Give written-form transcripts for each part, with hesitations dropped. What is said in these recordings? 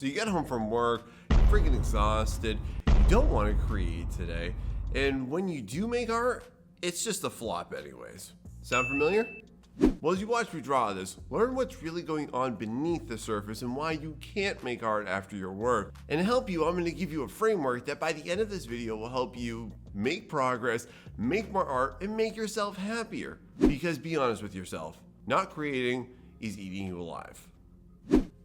So you get home from work, you're freaking exhausted, you don't want to create today, and when you do make art, it's just a flop anyways. Sound familiar? Well, as you watch me draw this, learn what's really going on beneath the surface and why you can't make art after your work. And to help you, I'm going to give you a framework that by the end of this video will help you make progress, make more art, and make yourself happier. Because be honest with yourself, not creating is eating you alive.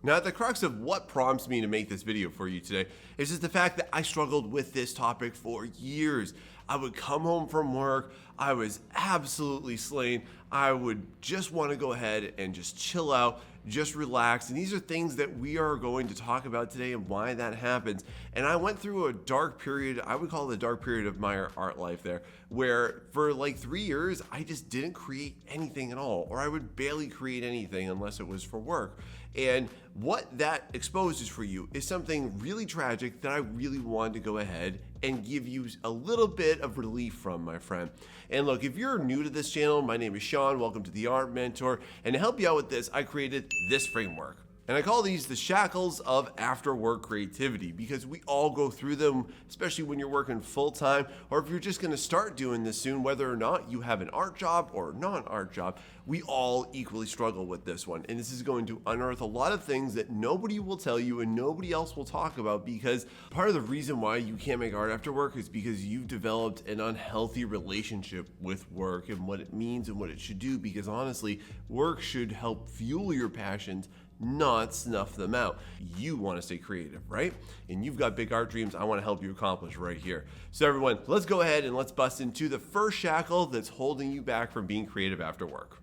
Now, at the crux of what prompts me to make this video for you today is just the fact that I struggled with this topic for years. I would come home from work, I was absolutely slain. I would just want to go ahead and just chill out, just relax. And these are things that we are going to talk about today and why that happens. And I went through a dark period, I would call it the dark period of my art life there, where for like 3 years, I just didn't create anything at all, or I would barely create anything unless it was for work. And what that exposes for you is something really tragic that I really wanted to go ahead and give you a little bit of relief from, my friend. And look, if you're new to this channel, my name is Sean, welcome to the Art Mentor. And to help you out with this, I created this framework. And I call these the shackles of after work creativity because we all go through them, especially when you're working full time, or if you're just gonna start doing this soon, whether or not you have an art job or not an art job, we all equally struggle with this one. And this is going to unearth a lot of things that nobody will tell you and nobody else will talk about, because part of the reason why you can't make art after work is because you've developed an unhealthy relationship with work and what it means and what it should do, because honestly, work should help fuel your passions, not snuff them out. You want to stay creative, right? And you've got big art dreams I want to help you accomplish right here. So everyone, let's go ahead and let's bust into the first shackle that's holding you back from being creative after work.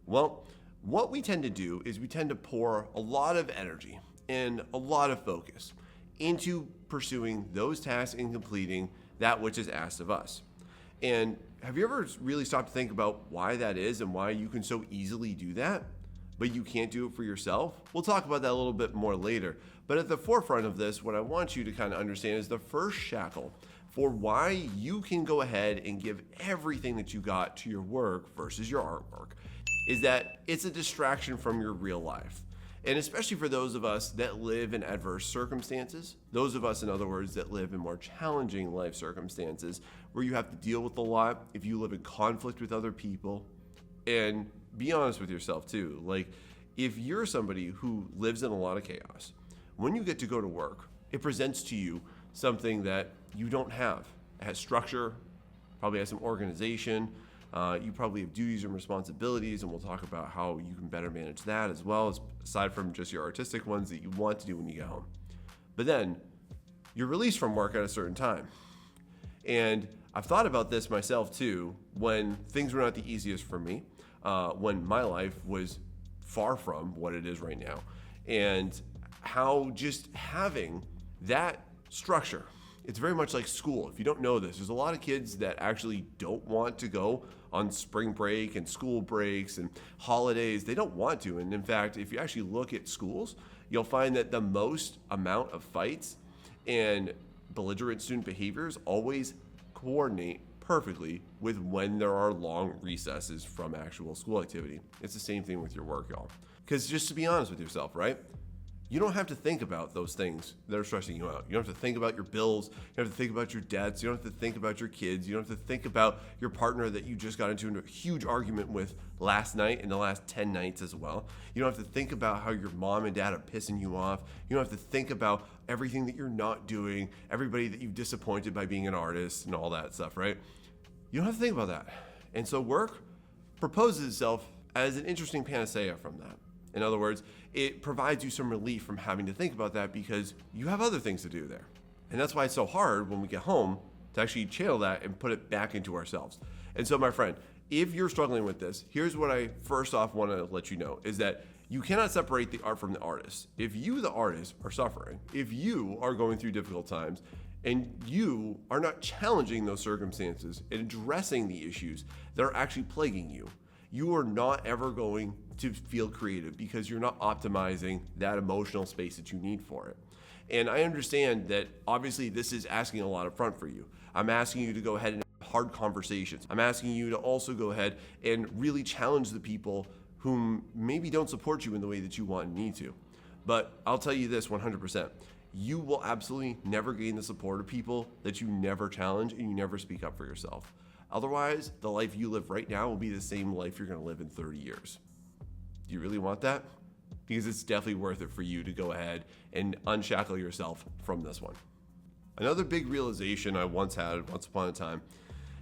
Well, what we tend to do is we tend to pour a lot of energy and a lot of focus into pursuing those tasks and completing that which is asked of us. And have you ever really stopped to think about why that is and why you can so easily do that, but you can't do it for yourself? We'll talk about that a little bit more later. But at the forefront of this, what I want you to kind of understand is the first shackle for why you can go ahead and give everything that you got to your work versus your artwork is that it's a distraction from your real life. And especially for those of us that live in adverse circumstances, those of us, in other words, that live in more challenging life circumstances where you have to deal with a lot, if you live in conflict with other people, and be honest with yourself too. Like, if you're somebody who lives in a lot of chaos, when you get to go to work, it presents to you something that you don't have. It has structure, probably has some organization. You probably have duties and responsibilities, and we'll talk about how you can better manage that as well, as aside from just your artistic ones that you want to do when you get home. But then you're released from work at a certain time. And I've thought about this myself too, when things were not the easiest for me, when my life was far from what it is right now, and how just having that structure, it's very much like school. If you don't know this, there's a lot of kids that actually don't want to go on spring break and school breaks and holidays. They don't want to. And in fact, if you actually look at schools, you'll find that the most amount of fights and belligerent student behaviors always coordinate perfectly with when there are long recesses from actual school activity. It's the same thing with your work, y'all. Because just to be honest with yourself, right? You don't have to think about those things that are stressing you out. You don't have to think about your bills. You don't have to think about your debts. You don't have to think about your kids. You don't have to think about your partner that you just got into a huge argument with last night and the last 10 nights as well. You don't have to think about how your mom and dad are pissing you off. You don't have to think about everything that you're not doing, everybody that you've disappointed by being an artist and all that stuff, right? You don't have to think about that. And so work proposes itself as an interesting panacea from that. In other words, it provides you some relief from having to think about that because you have other things to do there. And that's why it's so hard when we get home to actually channel that and put it back into ourselves. And so, my friend, if you're struggling with this, here's what I first off want to let you know is that you cannot separate the art from the artist. If you, the artist, are suffering, if you are going through difficult times, and you are not challenging those circumstances and addressing the issues that are actually plaguing you, you are not ever going to feel creative because you're not optimizing that emotional space that you need for it. And I understand that obviously this is asking a lot up front for you. I'm asking you to go ahead and have hard conversations. I'm asking you to also go ahead and really challenge the people whom maybe don't support you in the way that you want and need to. But I'll tell you this 100%. You will absolutely never gain the support of people that you never challenge and you never speak up for yourself. Otherwise, the life you live right now will be the same life you're going to live in 30 years. Do you really want that? Because it's definitely worth it for you to go ahead and unshackle yourself from this one. Another big realization I once had, once upon a time,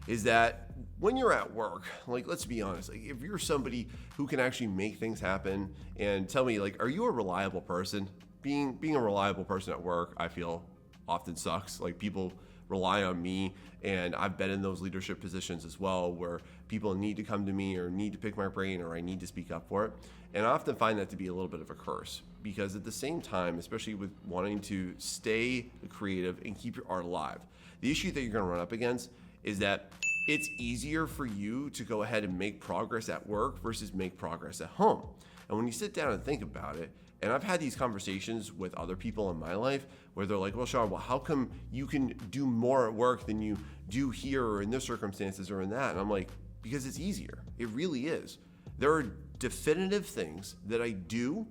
is that when you're at work, like, let's be honest, like, if you're somebody who can actually make things happen, and tell me, like, are you a reliable person? Being a reliable person at work, I feel, often sucks. Like, people rely on me, and I've been in those leadership positions as well, where people need to come to me or need to pick my brain or I need to speak up for it. And I often find that to be a little bit of a curse, because at the same time, especially with wanting to stay creative and keep your art alive, the issue that you're going to run up against is that it's easier for you to go ahead and make progress at work versus make progress at home. And when you sit down and think about it, and I've had these conversations with other people in my life where they're like, well, Sean, well, how come you can do more at work than you do here or in this circumstances or in that? And I'm like, because it's easier. It really is. There are definitive things that I do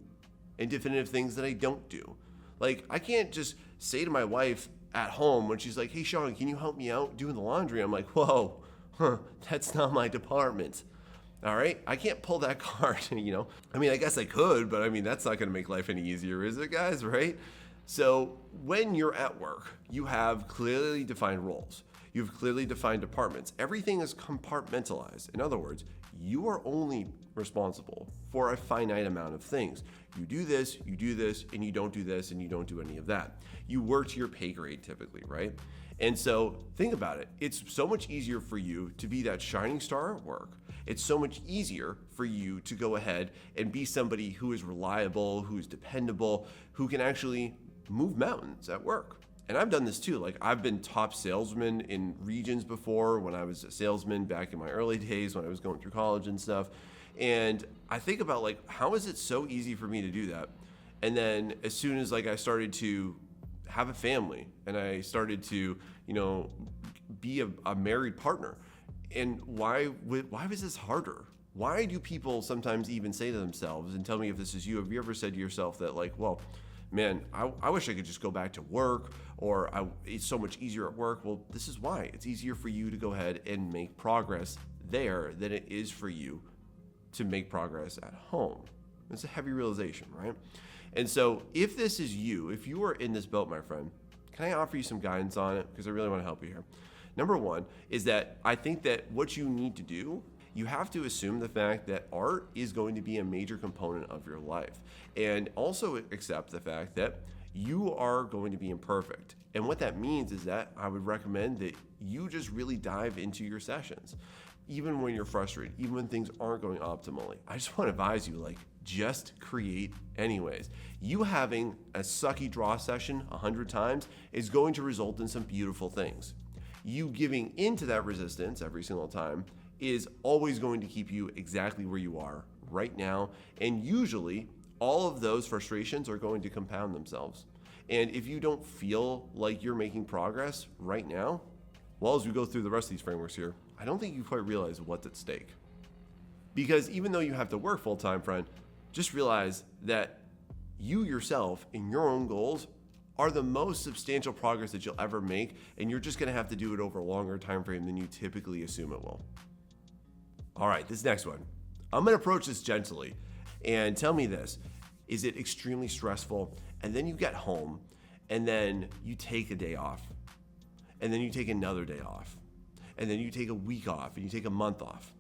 and definitive things that I don't do. Like, I can't just say to my wife at home when she's like, hey, Sean, can you help me out doing the laundry? I'm like, whoa, that's not my department. All right, I can't pull that card, you know? I mean, I guess I could, but I mean, that's not gonna make life any easier, is it, guys, right? So when you're at work, you have clearly defined roles. You have clearly defined departments. Everything is compartmentalized. In other words, you are only responsible for a finite amount of things. You do this, and you don't do this, and you don't do any of that. You work to your pay grade typically, right? And so think about it. It's so much easier for you to be that shining star at work. It's so much easier for you to go ahead and be somebody who is reliable, who is dependable, who can actually move mountains at work. And I've done this too. Like, I've been top salesman in regions before when I was a salesman back in my early days when I was going through college and stuff. And I think about, like, how is it so easy for me to do that? And then as soon as, like, I started to have a family and I started to, you know, be a married partner, and why was this harder? Why do people sometimes even say to themselves, and tell me if this is you, have you ever said to yourself that, like, well, man, I wish I could just go back to work, or it's so much easier at work? Well, this is why. It's easier for you to go ahead and make progress there than it is for you to make progress at home. It's a heavy realization, right? And so if this is you, if you are in this boat, my friend, can I offer you some guidance on it? Because I really want to help you here. Number one is that I think that what you need to do, you have to assume the fact that art is going to be a major component of your life, and also accept the fact that you are going to be imperfect. And what that means is that I would recommend that you just really dive into your sessions. Even when you're frustrated, even when things aren't going optimally, I just want to advise you, like, just create anyways. You having a sucky draw session 100 times is going to result in some beautiful things. You giving into that resistance every single time is always going to keep you exactly where you are right now. And usually all of those frustrations are going to compound themselves. And if you don't feel like you're making progress right now, well, as we go through the rest of these frameworks here, I don't think you quite realize what's at stake. Because even though you have to work full time, friend, just realize that you yourself in your own goals are the most substantial progress that you'll ever make, and you're just gonna have to do it over a longer time frame than you typically assume it will. All right, this next one. I'm gonna approach this gently, and tell me this. Is it extremely stressful? And then you get home, and then you take a day off, and then you take another day off, and then you take a week off, and you take a month off.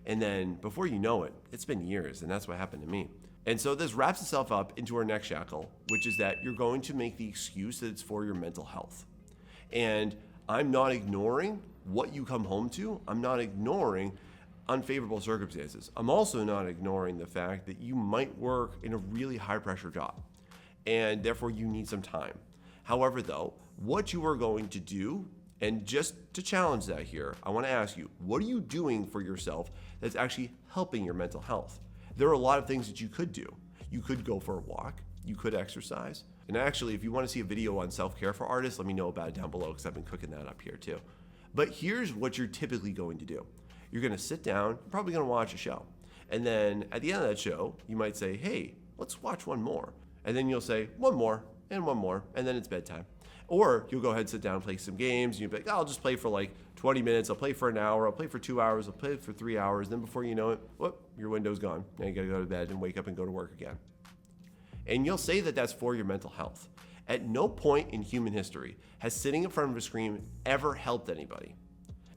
And then before you know it, it's been years, and that's what happened to me. And so this wraps itself up into our next shackle, which is that you're going to make the excuse that it's for your mental health. And I'm not ignoring what you come home to. I'm not ignoring unfavorable circumstances. I'm also not ignoring the fact that you might work in a really high pressure job, and therefore you need some time. However, though, what you are going to do, and just to challenge that here, I want to ask you, what are you doing for yourself that's actually helping your mental health? There are a lot of things that you could do. You could go for a walk. You could exercise. And actually, if you want to see a video on self-care for artists, let me know about it down below, because I've been cooking that up here too. But here's what you're typically going to do. You're going to sit down, probably going to watch a show. And then at the end of that show, you might say, hey, let's watch one more. And then you'll say one more, and then it's bedtime. Or you'll go ahead and sit down and play some games, and you'll be like, I'll just play for like 20 minutes, I'll play for an hour, I'll play for 2 hours, I'll play for 3 hours. Then before you know it, whoop, your window's gone. Now you gotta go to bed and wake up and go to work again. And you'll say that that's for your mental health. At no point in human history has sitting in front of a screen ever helped anybody.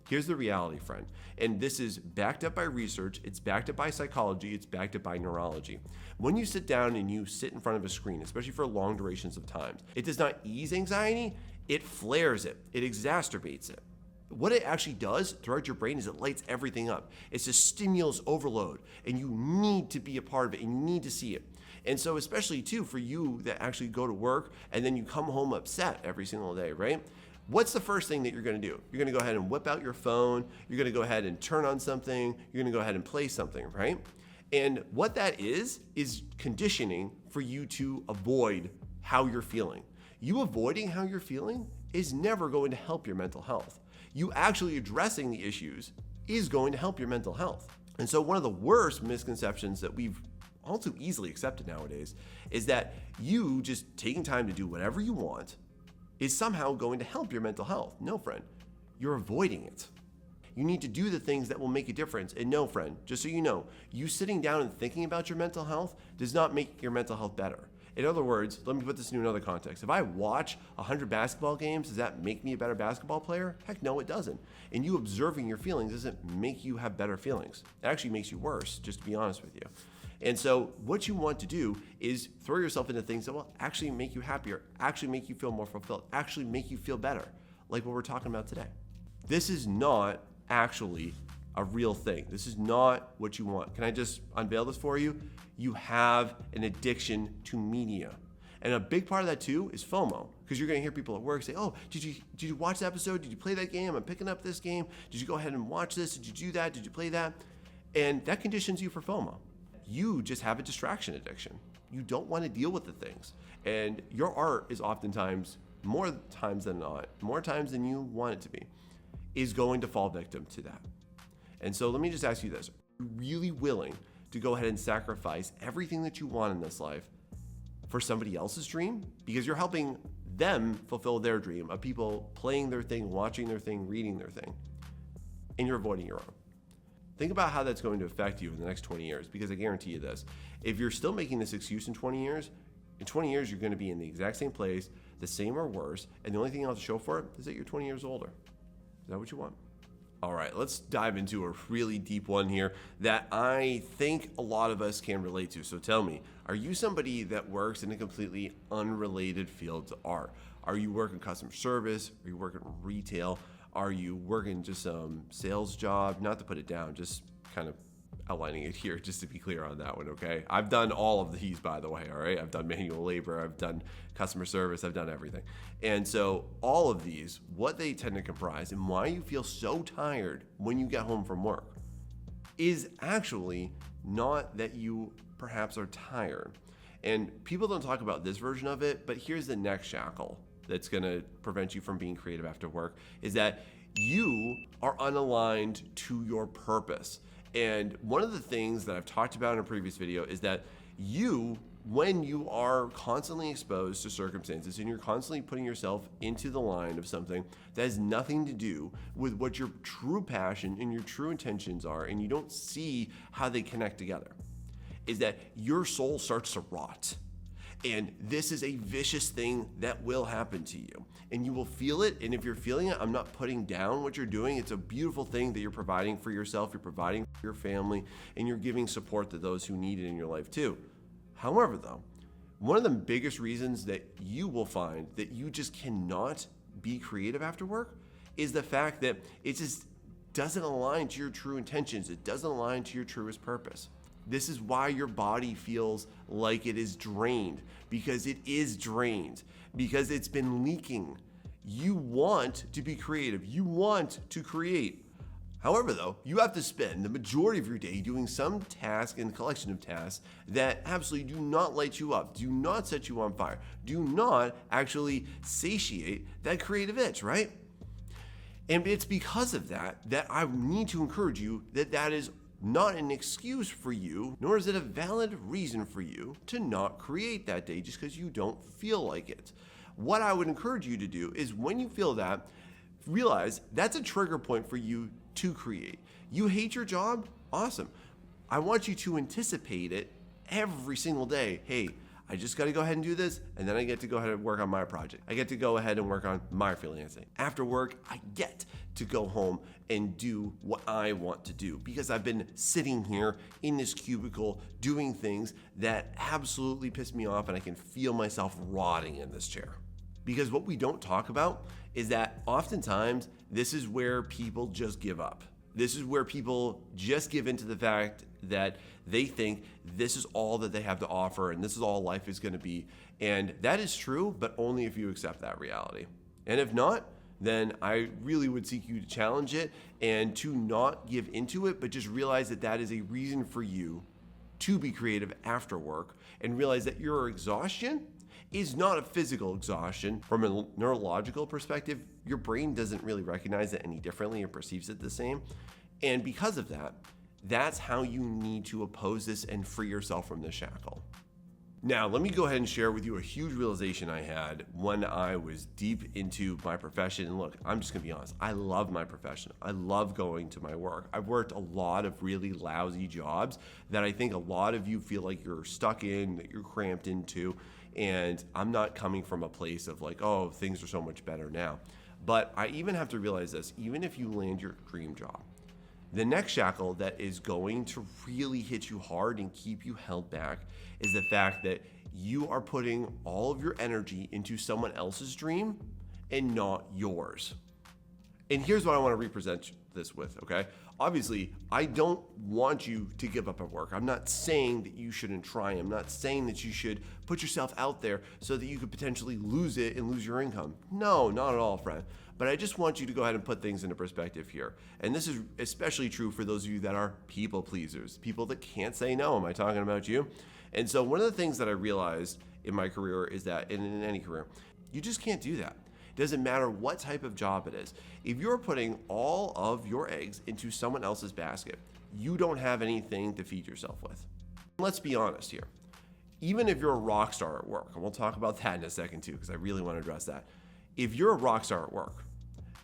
Here's the reality, friend, and this is backed up by research, it's backed up by psychology, it's backed up by neurology. When you sit down and you sit in front of a screen, especially for long durations of time, it does not ease anxiety, it flares it, it exacerbates it. What it actually does throughout your brain is it lights everything up. It's a stimulus overload, and you need to be a part of it, and you need to see it. And so especially too for you that actually go to work and then you come home upset every single day, right? What's the first thing that you're going to do? You're going to go ahead and whip out your phone. You're going to go ahead and turn on something. You're going to go ahead and play something, right? And what that is conditioning for you to avoid how you're feeling. You avoiding how you're feeling is never going to help your mental health. You actually addressing the issues is going to help your mental health. And so one of the worst misconceptions that we've all too easily accepted nowadays is that you just taking time to do whatever you want is somehow going to help your mental health. No, friend, you're avoiding it. You need to do the things that will make a difference. And no, friend, just so you know, you sitting down and thinking about your mental health does not make your mental health better. In other words, let me put this into another context. If I watch 100 basketball games, does that make me a better basketball player? Heck no, it doesn't. And you observing your feelings doesn't make you have better feelings. It actually makes you worse, just to be honest with you. And so what you want to do is throw yourself into things that will actually make you happier, actually make you feel more fulfilled, actually make you feel better, like what we're talking about today. This is not actually a real thing. This is not what you want. Can I just unveil this for you? You have an addiction to media. And a big part of that too is FOMO, because you're going to hear people at work say, oh, did you watch the episode? Did you play that game? I'm picking up this game. Did you go ahead and watch this? Did you do that? Did you play that? And that conditions you for FOMO. You just have a distraction addiction. You don't want to deal with the things. And your art is oftentimes, more times than not, more times than you want it to be, is going to fall victim to that. And so let me just ask you this. Are you really willing to go ahead and sacrifice everything that you want in this life for somebody else's dream? Because you're helping them fulfill their dream of people playing their thing, watching their thing, reading their thing, and you're avoiding your own. Think about how that's going to affect you in the next 20 years, because I guarantee you this. If you're still making this excuse in 20 years, you're going to be in the exact same place, the same or worse, and the only thing you'll have to show for it is that you're 20 years older. Is that what you want? All right, let's dive into a really deep one here that I think a lot of us can relate to. So tell me, are you somebody that works in a completely unrelated field to art? Are you working customer service? Are you working retail? Are you working just some sales job? Not to put it down, just kind of outlining it here, just to be clear on that one, okay? I've done all of these, by the way, all right? I've done manual labor, I've done customer service, I've done everything. And so all of these, what they tend to comprise and why you feel so tired when you get home from work is actually not that you perhaps are tired. And people don't talk about this version of it, but here's the next shackle that's gonna prevent you from being creative after work, is that you are unaligned to your purpose. And one of the things that I've talked about in a previous video is that you, when you are constantly exposed to circumstances and you're constantly putting yourself into the line of something that has nothing to do with what your true passion and your true intentions are, and you don't see how they connect together, is that your soul starts to rot. And this is a vicious thing that will happen to you. And you will feel it. And if you're feeling it, I'm not putting down what you're doing. It's a beautiful thing that you're providing for yourself, you're providing for your family, and you're giving support to those who need it in your life too. However, though, one of the biggest reasons that you will find that you just cannot be creative after work is the fact that it just doesn't align to your true intentions. It doesn't align to your truest purpose. This is why your body feels like it is drained, because it is drained, because it's been leaking. You want to be creative. You want to create. However, though, you have to spend the majority of your day doing some task and collection of tasks that absolutely do not light you up, do not set you on fire, do not actually satiate that creative itch, right? And it's because of that I need to encourage you that is not an excuse for you, nor is it a valid reason for you to not create that day just because you don't feel like it. What I would encourage you to do is when you feel that, realize that's a trigger point for you to create. You hate your job? Awesome. I want you to anticipate it every single day. Hey, I just got to go ahead and do this, and then I get to go ahead and work on my project. I get to go ahead and work on my freelancing. After work, I get to go home and do what I want to do because I've been sitting here in this cubicle doing things that absolutely piss me off, and I can feel myself rotting in this chair. Because what we don't talk about is that oftentimes this is where people just give up. This is where people just give into the fact that they think this is all that they have to offer and this is all life is going to be. And that is true, but only if you accept that reality. And if not, then I really would seek you to challenge it and to not give into it, but just realize that that is a reason for you to be creative after work and realize that your exhaustion is not a physical exhaustion. From a neurological perspective, your brain doesn't really recognize it any differently or perceives it the same. And because of that, that's how you need to oppose this and free yourself from this shackle. Now, let me go ahead and share with you a huge realization I had when I was deep into my profession. And look, I'm just gonna be honest, I love my profession. I love going to my work. I've worked a lot of really lousy jobs that I think a lot of you feel like you're stuck in, that you're cramped into. And I'm not coming from a place of like, oh, things are so much better now. But I even have to realize this, even if you land your dream job, the next shackle that is going to really hit you hard and keep you held back is the fact that you are putting all of your energy into someone else's dream and not yours. And here's what I want to represent this with, okay? Obviously, I don't want you to give up at work. I'm not saying that you shouldn't try. I'm not saying that you should put yourself out there so that you could potentially lose it and lose your income. No, not at all, friend. But I just want you to go ahead and put things into perspective here. And this is especially true for those of you that are people pleasers, people that can't say no. Am I talking about you? And so one of the things that I realized in my career is that, in any career, you just can't do that. Doesn't matter what type of job it is. If you're putting all of your eggs into someone else's basket, you don't have anything to feed yourself with. Let's be honest here. Even if you're a rock star at work, and we'll talk about that in a second too, because I really want to address that. If you're a rock star at work,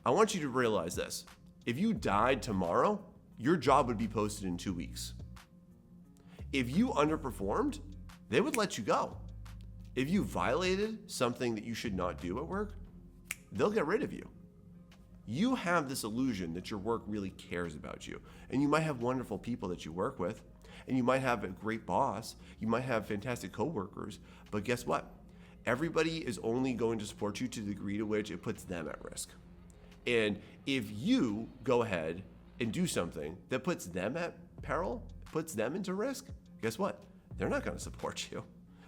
I want you to realize this. If you died tomorrow, your job would be posted in 2 weeks. If you underperformed, they would let you go. If you violated something that you should not do at work, they'll get rid of you. You have this illusion that your work really cares about you. And you might have wonderful people that you work with, and you might have a great boss, you might have fantastic coworkers, but guess what? Everybody is only going to support you to the degree to which it puts them at risk. And if you go ahead and do something that puts them at peril, puts them into risk, guess what? They're not going to support you.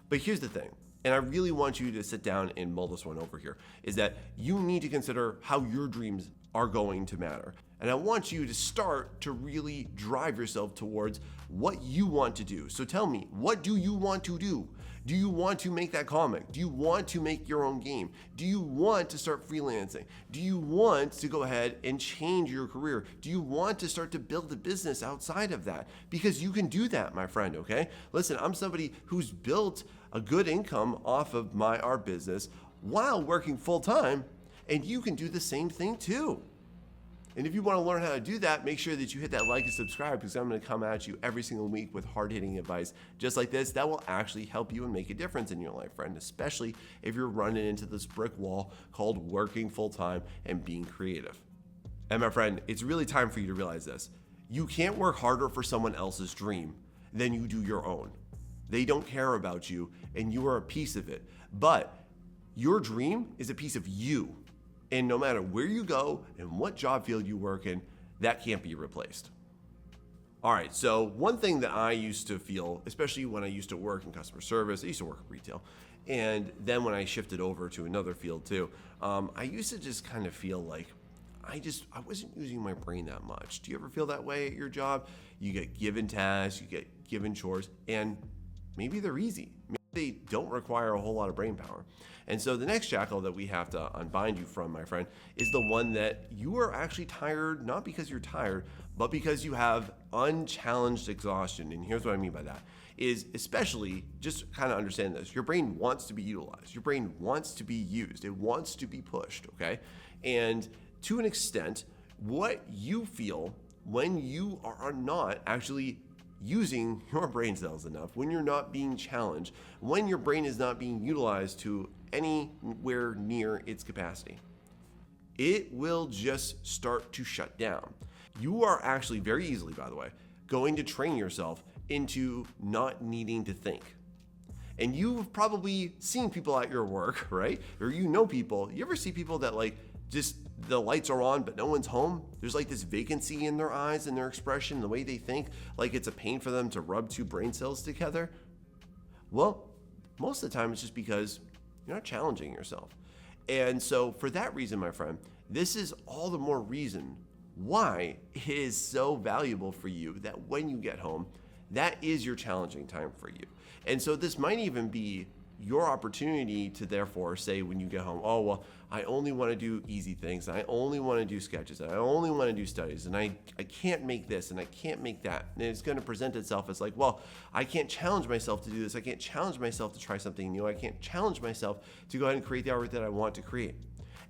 But here's the thing. And I really want you to sit down and mull this one over here, is that you need to consider how your dreams are going to matter. And I want you to start to really drive yourself towards what you want to do. So tell me, what do you want to do? Do you want to make that comic? Do you want to make your own game? Do you want to start freelancing? Do you want to go ahead and change your career? Do you want to start to build a business outside of that? Because you can do that, my friend, okay? Listen, I'm somebody who's built a good income off of my art business while working full time, and you can do the same thing too. And if you want to learn how to do that, make sure that you hit that like and subscribe, because I'm going to come at you every single week with hard-hitting advice just like this that will actually help you and make a difference in your life, friend, especially if you're running into this brick wall called working full-time and being creative. And my friend, it's really time for you to realize this. You can't work harder for someone else's dream than you do your own. They don't care about you, and you are a piece of it. But your dream is a piece of you. And no matter where you go and what job field you work in, that can't be replaced. All right, so one thing that I used to feel, especially when I used to work in customer service, I used to work in retail, and then when I shifted over to another field too, I used to just kind of feel like I wasn't using my brain that much. Do you ever feel that way at your job? You get given tasks, you get given chores, and maybe they're easy. they don't require a whole lot of brain power. And so the next shackle that we have to unbind you from, my friend, is the one that you are actually tired, not because you're tired, but because you have unchallenged exhaustion. And here's what I mean by that is, especially, just kind of understand this, your brain wants to be utilized. Your brain wants to be used. It wants to be pushed, okay? And to an extent, what you feel when you are not actually using your brain cells enough, when you're not being challenged, when your brain is not being utilized to anywhere near its capacity, it will just start to shut down. You are actually very easily, by the way, going to train yourself into not needing to think. And you've probably seen people at your work, right? Or you know people. You ever see people that like just the lights are on, but no one's home? There's like this vacancy in their eyes and their expression, the way they think, like it's a pain for them to rub two brain cells together. Well, most of the time it's just because you're not challenging yourself. And so for that reason, my friend, this is all the more reason why it is so valuable for you that when you get home, that is your challenging time for you. And so this might even be your opportunity to therefore say when you get home, oh, well, I only want to do easy things. I only want to do sketches. I only want to do studies. And I can't make this and I can't make that. And it's going to present itself as like, well, I can't challenge myself to do this. I can't challenge myself to try something new. I can't challenge myself to go ahead and create the art that I want to create.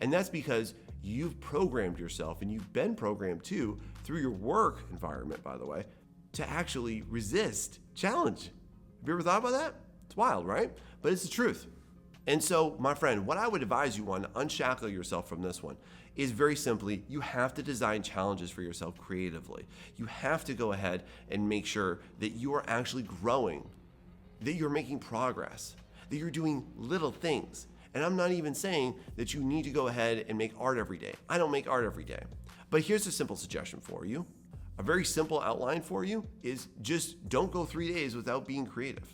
And that's because you've programmed yourself, and you've been programmed too through your work environment, by the way, to actually resist challenge. Have you ever thought about that? It's wild, right? But it's the truth. And so, my friend, what I would advise you on to unshackle yourself from this one is very simply, you have to design challenges for yourself creatively. You have to go ahead and make sure that you are actually growing, that you're making progress, that you're doing little things. And I'm not even saying that you need to go ahead and make art every day. I don't make art every day. But here's a simple suggestion for you. A very simple outline for you is just don't go 3 days without being creative.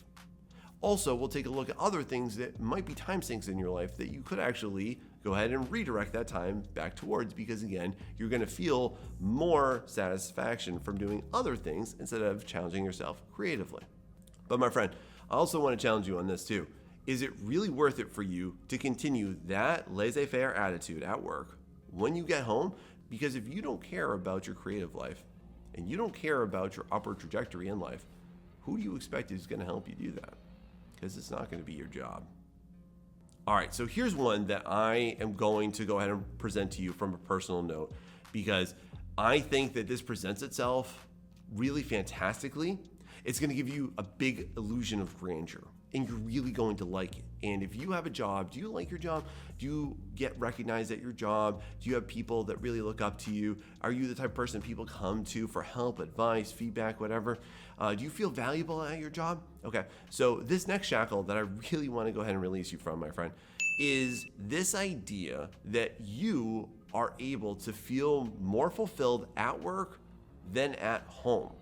Also, we'll take a look at other things that might be time sinks in your life that you could actually go ahead and redirect that time back towards, because again, you're going to feel more satisfaction from doing other things instead of challenging yourself creatively. But my friend, I also want to challenge you on this too. Is it really worth it for you to continue that laissez-faire attitude at work when you get home? Because if you don't care about your creative life and you don't care about your upward trajectory in life, who do you expect is going to help you do that? Because it's not going to be your job. All right, so here's one that I am going to go ahead and present to you from a personal note, because I think that this presents itself really fantastically. It's going to give you a big illusion of grandeur, and you're really going to like it. And if you have a job, do you like your job? Do you get recognized at your job? Do you have people that really look up to you? Are you the type of person people come to for help, advice, feedback, whatever? Do you feel valuable at your job? Okay, so this next shackle that I really want to go ahead and release you from, my friend, is this idea that you are able to feel more fulfilled at work than at home.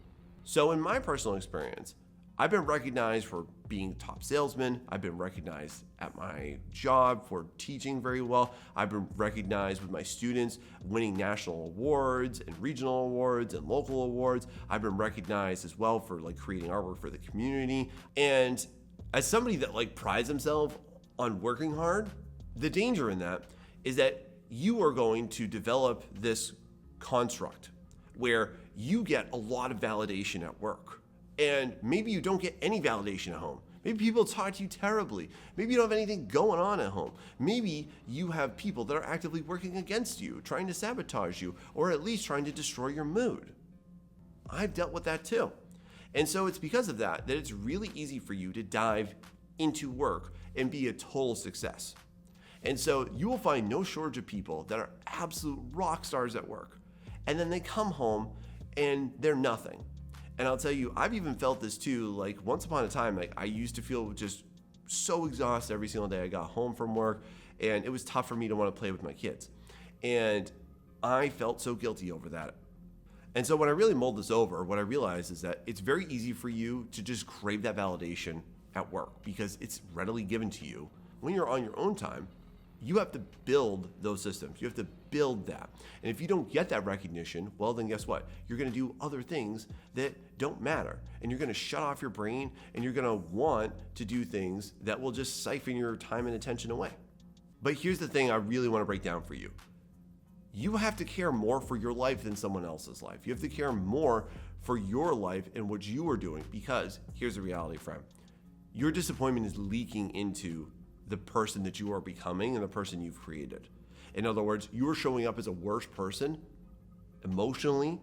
So in my personal experience, I've been recognized for being top salesman. I've been recognized at my job for teaching very well. I've been recognized with my students winning national awards and regional awards and local awards. I've been recognized as well for like creating artwork for the community. And as somebody that like prides himself on working hard, the danger in that is that you are going to develop this construct where you get a lot of validation at work. And maybe you don't get any validation at home. Maybe people talk to you terribly. Maybe you don't have anything going on at home. Maybe you have people that are actively working against you, trying to sabotage you, or at least trying to destroy your mood. I've dealt with that too. And so it's because of that it's really easy for you to dive into work and be a total success. And so you will find no shortage of people that are absolute rock stars at work. And then they come home and they're nothing. And I'll tell you, I've even felt this too. Like once upon a time, like I used to feel just so exhausted every single day I got home from work, and it was tough for me to want to play with my kids. And I felt so guilty over that. And so when I really mulled this over, what I realized is that it's very easy for you to just crave that validation at work because it's readily given to you when you're on your own time You have to build those systems. You have to build that. And if you don't get that recognition, well, then guess what? You're going to do other things that don't matter. And you're going to shut off your brain, and you're going to want to do things that will just siphon your time and attention away. But here's the thing I really want to break down for you. You have to care more for your life than someone else's life. You have to care more for your life and what you are doing, because here's the reality, friend. Your disappointment is leaking into the person that you are becoming and the person you've created. In other words, you are showing up as a worse person emotionally,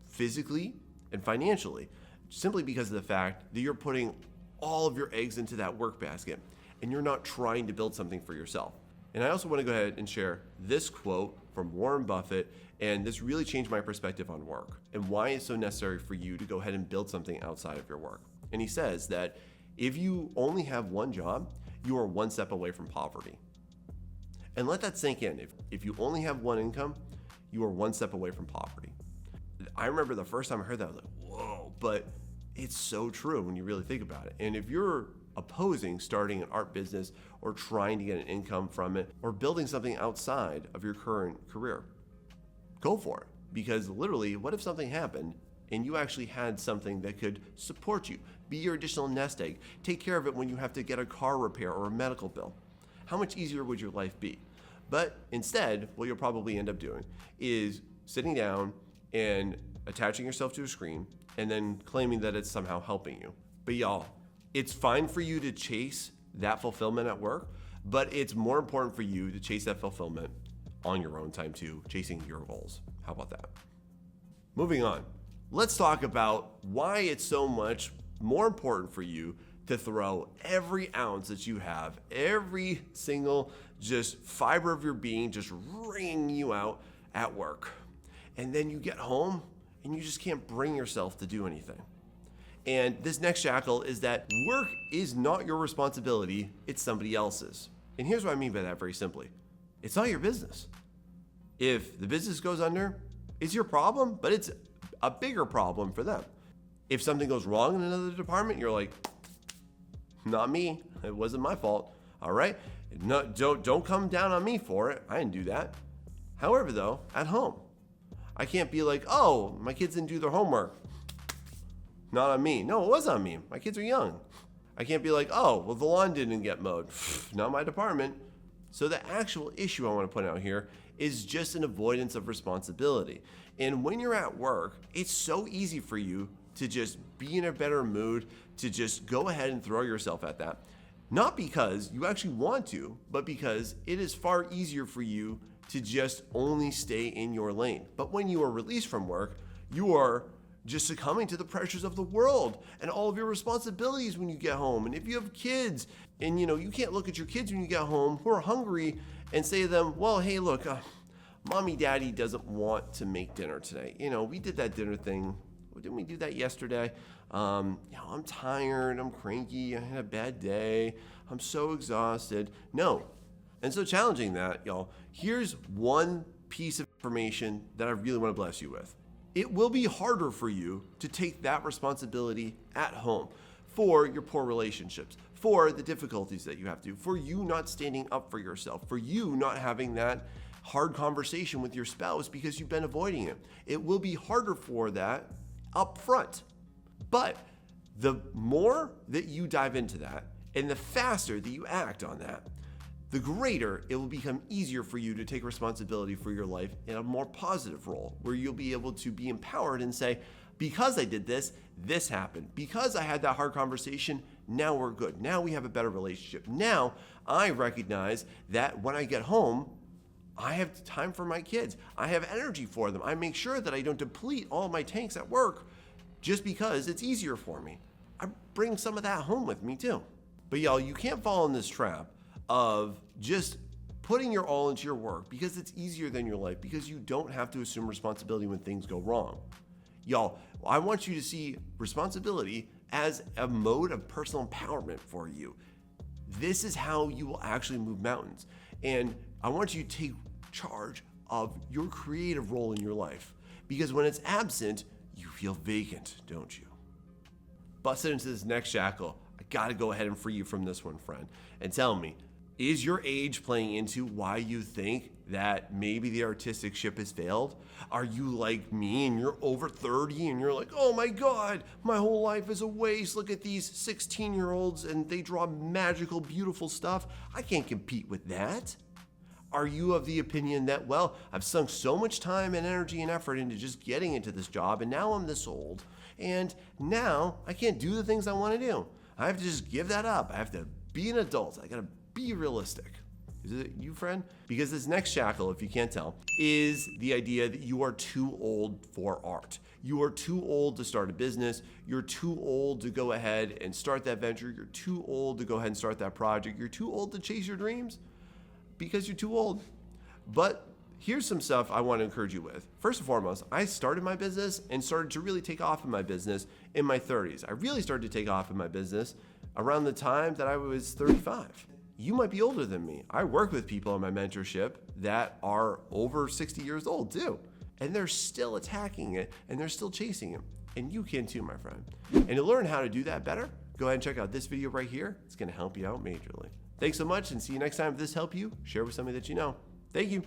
physically, and financially, simply because of the fact that you're putting all of your eggs into that work basket and you're not trying to build something for yourself. And I also want to go ahead and share this quote from Warren Buffett, and this really changed my perspective on work and why it's so necessary for you to go ahead and build something outside of your work. And he says that if you only have one job, you are one step away from poverty. And let that sink in. If you only have one income, you are one step away from poverty. I remember the first time I heard that, I was like, whoa, but it's so true when you really think about it. And if you're opposing starting an art business or trying to get an income from it or building something outside of your current career, go for it. Because literally, what if something happened and you actually had something that could support you, be your additional nest egg, take care of it when you have to get a car repair or a medical bill? How much easier would your life be? But instead, what you'll probably end up doing is sitting down and attaching yourself to a screen and then claiming that it's somehow helping you. But y'all, it's fine for you to chase that fulfillment at work, but it's more important for you to chase that fulfillment on your own time too, chasing your goals. How about that? Moving on. Let's talk about why it's so much more important for you to throw every ounce that you have, every single just fiber of your being just wringing you out at work. And then you get home and you just can't bring yourself to do anything. And this next shackle is that work is not your responsibility, it's somebody else's. And here's what I mean by that very simply. It's not your business. If the business goes under, it's your problem, but it's a bigger problem for them. If something goes wrong in another department, you're like, not me. It wasn't my fault. All right. No, don't come down on me for it. I didn't do that. However, though, at home, I can't be like, oh, my kids didn't do their homework. Not on me. No, it was on me. My kids are young. I can't be like, oh, well, the lawn didn't get mowed. Not my department. So the actual issue I want to put out here is just an avoidance of responsibility. And when you're at work, it's so easy for you to just be in a better mood, to just go ahead and throw yourself at that. Not because you actually want to, but because it is far easier for you to just only stay in your lane. But when you are released from work, you are just succumbing to the pressures of the world and all of your responsibilities when you get home. And if you have kids and you can't look at your kids when you get home who are hungry and say to them, well, hey, look, mommy, daddy doesn't want to make dinner today. We did that dinner thing. Didn't we do that yesterday? I'm tired, I'm cranky, I had a bad day, I'm so exhausted. No. And so challenging that, y'all, here's one piece of information that I really want to bless you with. It will be harder for you to take that responsibility at home for your poor relationships, for the difficulties that you have to, for you not standing up for yourself, for you not having that hard conversation with your spouse because you've been avoiding it. It will be harder for that up front. But the more that you dive into that and the faster that you act on that, the greater it will become easier for you to take responsibility for your life in a more positive role, where you'll be able to be empowered and say, because I did this, this happened. Because I had that hard conversation, now we're good. Now we have a better relationship. Now I recognize that when I get home, I have time for my kids. I have energy for them. I make sure that I don't deplete all my tanks at work just because it's easier for me. I bring some of that home with me too. But y'all, you can't fall in this trap of just putting your all into your work because it's easier than your life, because you don't have to assume responsibility when things go wrong. Y'all, I want you to see responsibility as a mode of personal empowerment for you. This is how you will actually move mountains. And I want you to take charge of your creative role in your life, because when it's absent, you feel vacant, don't you? Busted into this next shackle. I gotta go ahead and free you from this one, friend. And tell me, Is your age playing into why you think that maybe the artistic ship has failed? Are you like me and you're over 30 and you're like, oh my God, my whole life is a waste. Look at these 16-year-olds and they draw magical, beautiful stuff. I can't compete with that. Are you of the opinion that, well, I've sunk so much time and energy and effort into just getting into this job and now I'm this old and now I can't do the things I want to do. I have to just give that up. I have to be an adult. I gotta be realistic. Is it you, friend? Because this next shackle, if you can't tell, is the idea that you are too old for art. You are too old to start a business. You're too old to go ahead and start that venture. You're too old to go ahead and start that project. You're too old to chase your dreams because you're too old. But here's some stuff I want to encourage you with. First and foremost, I started my business and started to really take off in my business in my 30s. I really started to take off in my business around the time that I was 35. You might be older than me. I work with people in my mentorship that are over 60 years old too. And they're still attacking it and they're still chasing it. And you can too, my friend. And to learn how to do that better, go ahead and check out this video right here. It's gonna help you out majorly. Thanks so much and see you next time. If this helped you, share with somebody that you know. Thank you.